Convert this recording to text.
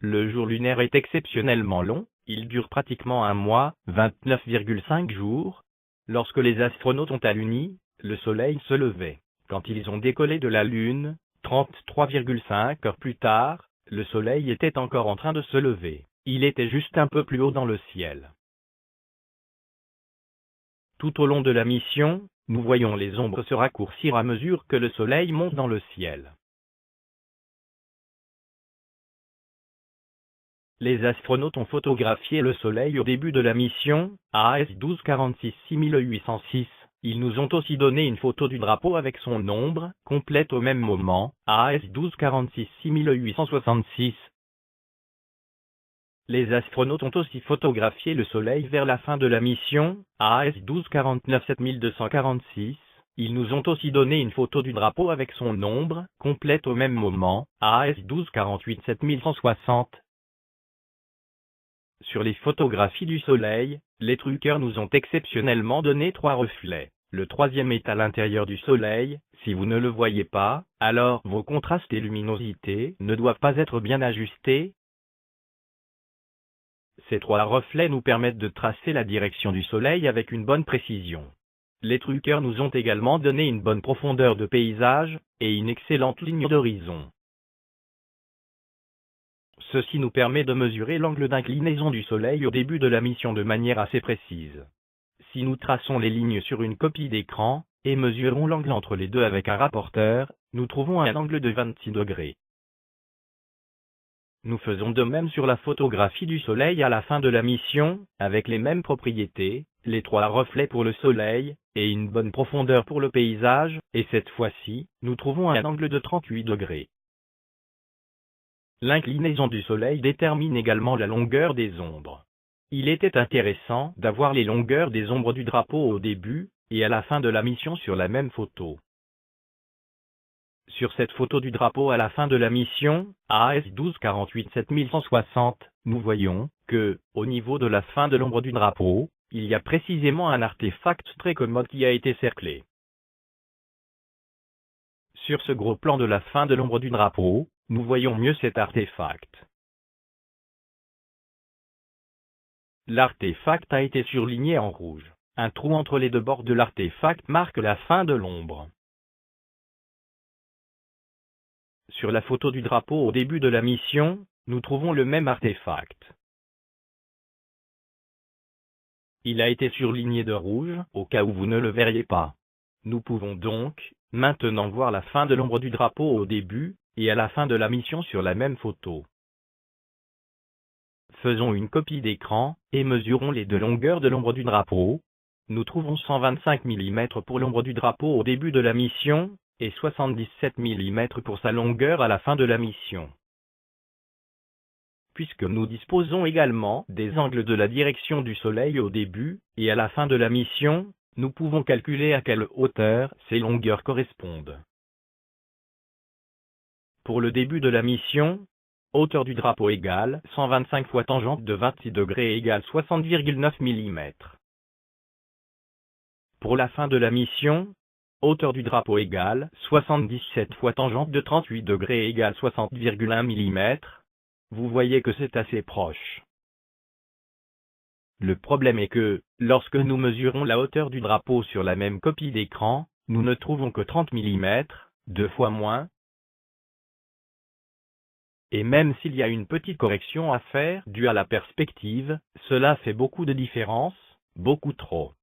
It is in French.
Le jour lunaire est exceptionnellement long, il dure pratiquement un mois, 29,5 jours. Lorsque les astronautes ont alluni, le soleil se levait. Quand ils ont décollé de la Lune, 33,5 heures plus tard, le soleil était encore en train de se lever. Il était juste un peu plus haut dans le ciel. Tout au long de la mission, nous voyons les ombres se raccourcir à mesure que le soleil monte dans le ciel. Les astronautes ont photographié le soleil au début de la mission, à AS 1246-6806. Ils nous ont aussi donné une photo du drapeau avec son ombre, complète au même moment, à AS 1246-6866. Les astronautes ont aussi photographié le soleil vers la fin de la mission, à AS 1249-7246. Ils nous ont aussi donné une photo du drapeau avec son ombre, complète au même moment, à AS 1248-7160. Sur les photographies du soleil, les truqueurs nous ont exceptionnellement donné 3 reflets. Le troisième est à l'intérieur du soleil. Si vous ne le voyez pas, alors vos contrastes et luminosités ne doivent pas être bien ajustés. Ces 3 reflets nous permettent de tracer la direction du soleil avec une bonne précision. Les truqueurs nous ont également donné une bonne profondeur de paysage et une excellente ligne d'horizon. Ceci nous permet de mesurer l'angle d'inclinaison du soleil au début de la mission de manière assez précise. Si nous traçons les lignes sur une copie d'écran, et mesurons l'angle entre les deux avec un rapporteur, nous trouvons un angle de 26 degrés. Nous faisons de même sur la photographie du soleil à la fin de la mission, avec les mêmes propriétés, les 3 reflets pour le soleil, et une bonne profondeur pour le paysage, et cette fois-ci, nous trouvons un angle de 38 degrés. L'inclinaison du soleil détermine également la longueur des ombres. Il était intéressant d'avoir les longueurs des ombres du drapeau au début et à la fin de la mission sur la même photo. Sur cette photo du drapeau à la fin de la mission, à AS 1248-7160, nous voyons que, au niveau de la fin de l'ombre du drapeau, il y a précisément un artefact très commode qui a été cerclé. Sur ce gros plan de la fin de l'ombre du drapeau, nous voyons mieux cet artefact. L'artefact a été surligné en rouge. Un trou entre les deux bords de l'artefact marque la fin de l'ombre. Sur la photo du drapeau au début de la mission, nous trouvons le même artefact. Il a été surligné de rouge, au cas où vous ne le verriez pas. Nous pouvons donc, maintenant voir la fin de l'ombre du drapeau au début, et à la fin de la mission sur la même photo. Faisons une copie d'écran, et mesurons les 2 longueurs de l'ombre du drapeau. Nous trouvons 125 mm pour l'ombre du drapeau au début de la mission, et 77 mm pour sa longueur à la fin de la mission. Puisque nous disposons également des angles de la direction du soleil au début, et à la fin de la mission, nous pouvons calculer à quelle hauteur ces longueurs correspondent. Pour le début de la mission, hauteur du drapeau égale 125 fois tangente de 26 degrés égale 60,9 mm. Pour la fin de la mission, hauteur du drapeau égale 77 fois tangente de 38 degrés égale 60,1 mm. Vous voyez que c'est assez proche. Le problème est que, lorsque nous mesurons la hauteur du drapeau sur la même copie d'écran, nous ne trouvons que 30 mm, 2 fois moins. Et même s'il y a une petite correction à faire due à la perspective, cela fait beaucoup de différence, beaucoup trop.